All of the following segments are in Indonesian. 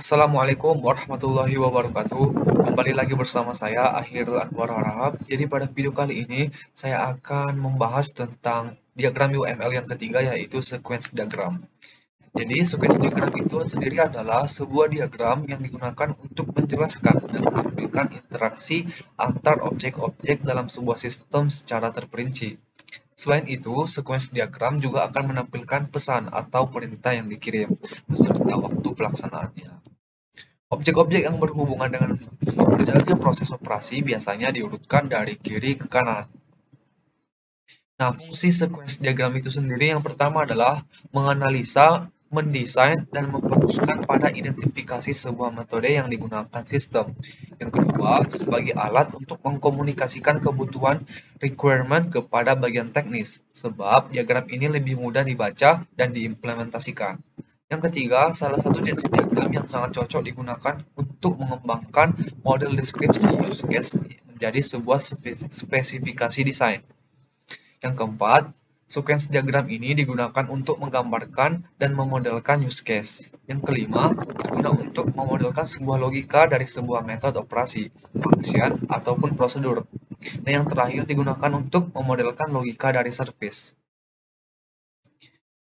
Assalamualaikum warahmatullahi wabarakatuh. Kembali lagi bersama saya Akhirul Anwar Harahap. Jadi pada video kali ini saya akan membahas tentang diagram UML yang ketiga, yaitu sequence diagram. Jadi sequence diagram itu sendiri adalah sebuah diagram yang digunakan untuk menjelaskan dan menampilkan interaksi antar objek-objek dalam sebuah sistem secara terperinci. Selain itu, sequence diagram juga akan menampilkan pesan atau perintah yang dikirim beserta waktu pelaksanaannya. Objek-objek yang berhubungan dengan berjalannya proses operasi biasanya diurutkan dari kiri ke kanan. Nah, fungsi sequence diagram itu sendiri yang pertama adalah menganalisa, mendesain, dan memfokuskan pada identifikasi sebuah metode yang digunakan sistem. Yang kedua, sebagai alat untuk mengkomunikasikan kebutuhan requirement kepada bagian teknis, sebab diagram ini lebih mudah dibaca dan diimplementasikan. Yang ketiga, salah satu jenis diagram yang sangat cocok digunakan untuk mengembangkan model deskripsi use case menjadi sebuah spesifikasi desain. Yang keempat, sequence diagram ini digunakan untuk menggambarkan dan memodelkan use case. Yang kelima, digunakan untuk memodelkan sebuah logika dari sebuah metode operasi, function, ataupun prosedur. Dan yang terakhir digunakan untuk memodelkan logika dari service.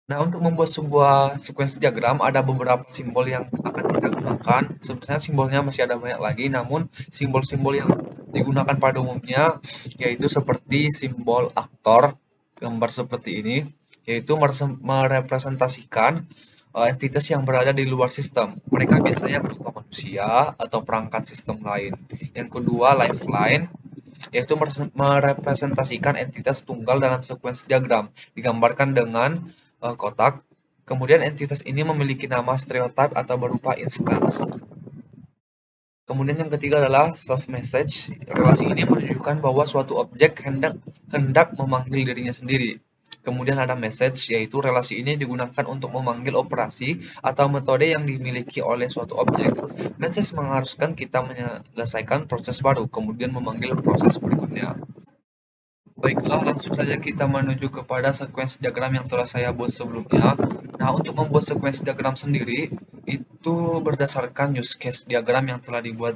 Nah, untuk membuat sebuah sequence diagram ada beberapa simbol yang akan kita gunakan. Sebenarnya simbolnya masih ada banyak lagi, namun simbol-simbol yang digunakan pada umumnya yaitu seperti simbol aktor, gambar seperti ini, yaitu merepresentasikan entitas yang berada di luar sistem. Mereka biasanya berupa manusia atau perangkat sistem lain. Yang kedua, lifeline, yaitu merepresentasikan entitas tunggal dalam sequence diagram, digambarkan dengan kotak. Kemudian entitas ini memiliki nama stereotype atau berupa instance. Kemudian yang ketiga adalah self-message. Relasi ini menunjukkan bahwa suatu objek hendak memanggil dirinya sendiri. Kemudian ada message, yaitu relasi ini digunakan untuk memanggil operasi atau metode yang dimiliki oleh suatu objek. Message mengharuskan kita menyelesaikan proses baru, kemudian memanggil proses berikutnya. Baiklah, langsung saja kita menuju kepada sequence diagram yang telah saya buat sebelumnya. Nah, untuk membuat sequence diagram sendiri, itu berdasarkan use case diagram yang telah dibuat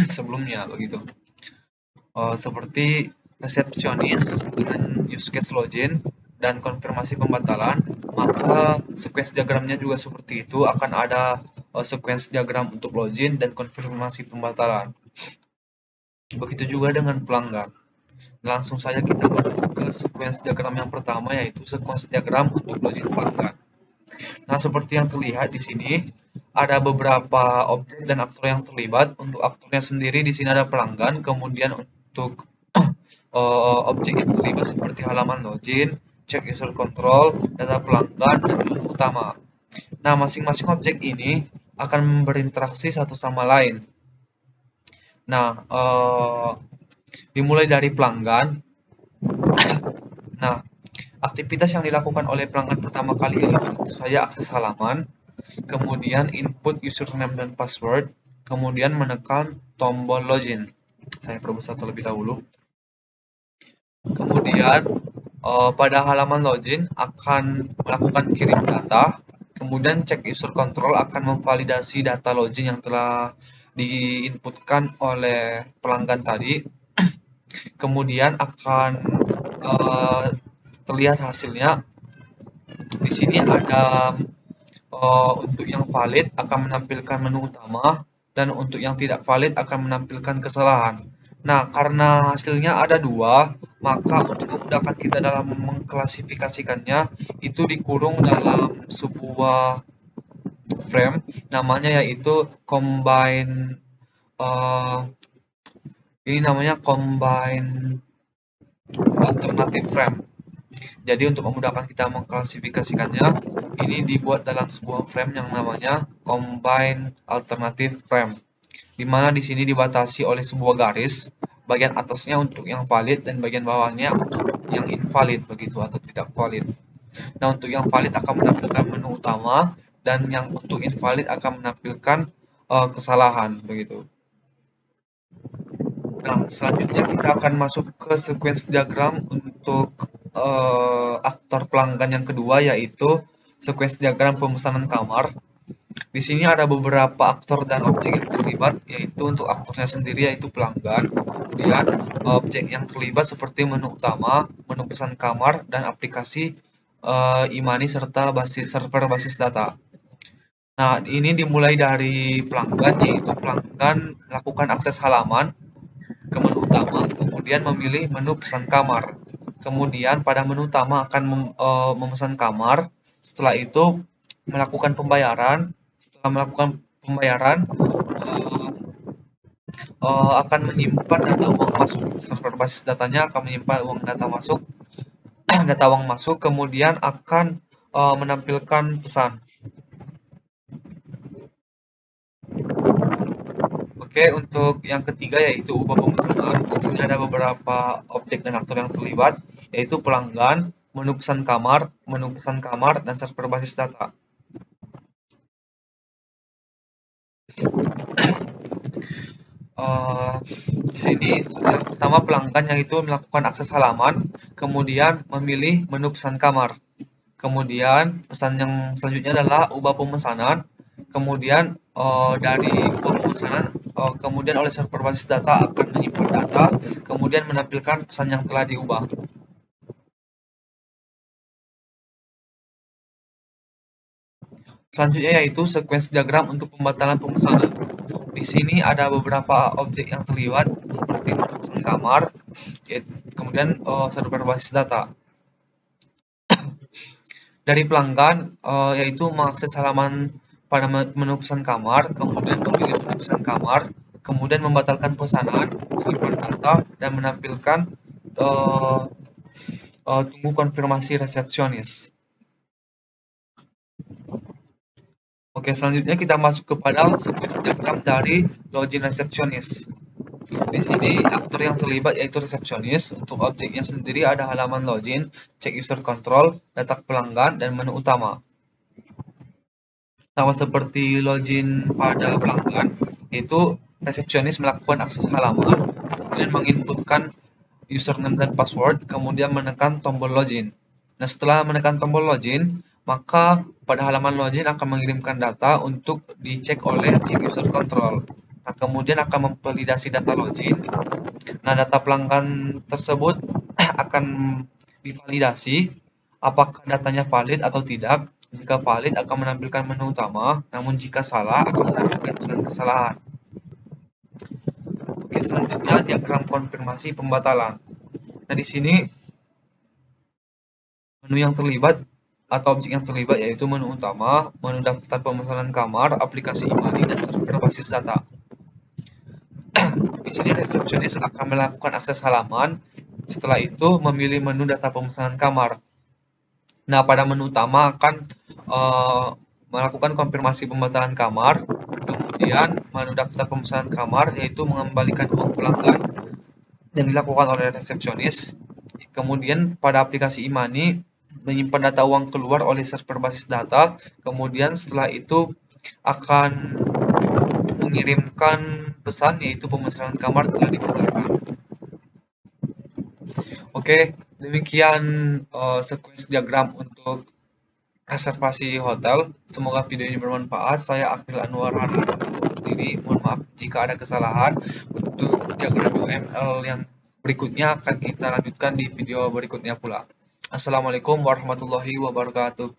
sebelumnya, begitu. Seperti resepsionis dengan use case login dan konfirmasi pembatalan, maka sequence diagramnya juga seperti itu, akan ada sequence diagram untuk login dan konfirmasi pembatalan. Begitu juga dengan pelanggan. Langsung saja kita menuju ke sequence diagram yang pertama, yaitu sequence diagram untuk login pelanggan. Nah, seperti yang terlihat di sini, ada beberapa objek dan aktor yang terlibat. Untuk aktornya sendiri di sini ada pelanggan, kemudian untuk objek yang terlibat seperti halaman login, check user control, data pelanggan, dan menu utama. Nah, masing-masing objek ini akan berinteraksi satu sama lain. Nah, dimulai dari pelanggan. Nah, aktivitas yang dilakukan oleh pelanggan pertama kali yaitu tentu saja akses halaman, kemudian input username dan password, kemudian menekan tombol login. Saya perbesar terlebih dahulu. Kemudian pada halaman login akan melakukan kirim data, kemudian check user control akan memvalidasi data login yang telah diinputkan oleh pelanggan tadi. Kemudian akan terlihat hasilnya. Di sini ada untuk yang valid akan menampilkan menu utama, dan untuk yang tidak valid akan menampilkan kesalahan. Nah, karena hasilnya ada dua, maka untuk memudahkan kita dalam mengklasifikasikannya, itu dikurung dalam sebuah frame, namanya yaitu combine, ini namanya combine alternative frame. Jadi untuk memudahkan kita mengklasifikasikannya, ini dibuat dalam sebuah frame yang namanya combine alternative frame, di mana di sini dibatasi oleh sebuah garis, bagian atasnya untuk yang valid dan bagian bawahnya untuk yang invalid, begitu, atau tidak valid. Nah, untuk yang valid akan menampilkan menu utama, dan yang untuk invalid akan menampilkan kesalahan, begitu. Nah, selanjutnya kita akan masuk ke sequence diagram untuk aktor pelanggan yang kedua, yaitu sequence diagram pemesanan kamar. Di sini ada beberapa aktor dan objek yang terlibat, yaitu untuk aktornya sendiri yaitu pelanggan, kemudian objek yang terlibat seperti menu utama, menu pesan kamar, dan aplikasi e-money serta server basis data. Nah, ini dimulai dari pelanggan, yaitu pelanggan melakukan akses halaman ke menu utama, kemudian memilih menu pesan kamar. Kemudian pada menu utama akan memesan kamar, setelah itu melakukan pembayaran. Setelah melakukan pembayaran, eh, akan menyimpan data uang masuk. Server basis datanya akan menyimpan uang data masuk, data uang masuk, kemudian akan menampilkan pesan. Oke, untuk yang ketiga yaitu ubah pemesanan. Di sini ada beberapa objek dan aktor yang terlibat, yaitu pelanggan, menu pesan kamar, dan server basis data. Eh, di sini yang pertama pelanggan yang itu melakukan akses halaman, kemudian memilih menu pesan kamar. Kemudian pesan yang selanjutnya adalah ubah pemesanan. Kemudian dari ubah pemesanan, kemudian oleh server basis data akan menyimpan data, kemudian menampilkan pesan yang telah diubah. Selanjutnya yaitu sequence diagram untuk pembatalan pemesanan. Di sini ada beberapa objek yang terlibat seperti pesan kamar, kemudian server basis data. Dari pelanggan, yaitu mengakses halaman pada menu pesan kamar, kemudian memilih menu pesan kamar, kemudian membatalkan pesanan, menyimpan data, dan menampilkan eh, tunggu konfirmasi resepsionis. Oke, selanjutnya kita masuk kepada sequence diagram dari login resepsionis. Di sini aktor yang terlibat yaitu resepsionis. Untuk objeknya sendiri ada halaman login, cek user control, data pelanggan, dan menu utama. Sama seperti login pada pelanggan, yaitu resepsionis melakukan akses halaman, kemudian menginputkan username dan password, kemudian menekan tombol login. Nah, setelah menekan tombol login, maka pada halaman login akan mengirimkan data untuk dicek oleh check user control. Nah, kemudian akan memvalidasi data login. Nah, data pelanggan tersebut akan divalidasi apakah datanya valid atau tidak. Jika valid akan menampilkan menu utama, namun jika salah akan menampilkan pesan kesalahan. Oke, selanjutnya diagram konfirmasi pembatalan. Nah, di sini menu yang terlibat atau objek yang terlibat yaitu menu utama, menu daftar pemesanan kamar, aplikasi e-money, dan server basis data. Di sini resepsionis akan melakukan akses halaman, setelah itu memilih menu data pemesanan kamar. Nah, pada menu utama akan melakukan konfirmasi pembatalan kamar, kemudian menu daftar pemesanan kamar yaitu mengembalikan uang pelanggan yang dilakukan oleh resepsionis. Kemudian pada aplikasi e-money menyimpan data uang keluar oleh server basis data, kemudian setelah itu akan mengirimkan pesan yaitu pemesanan kamar telah dibatalkan. Oke, demikian sequence diagram untuk reservasi hotel. Semoga video ini bermanfaat. Saya Akhil Anwar Hana diri. Mohon maaf jika ada kesalahan. Untuk diagram UML yang berikutnya akan kita lanjutkan di video berikutnya pula. Assalamualaikum warahmatullahi wabarakatuh.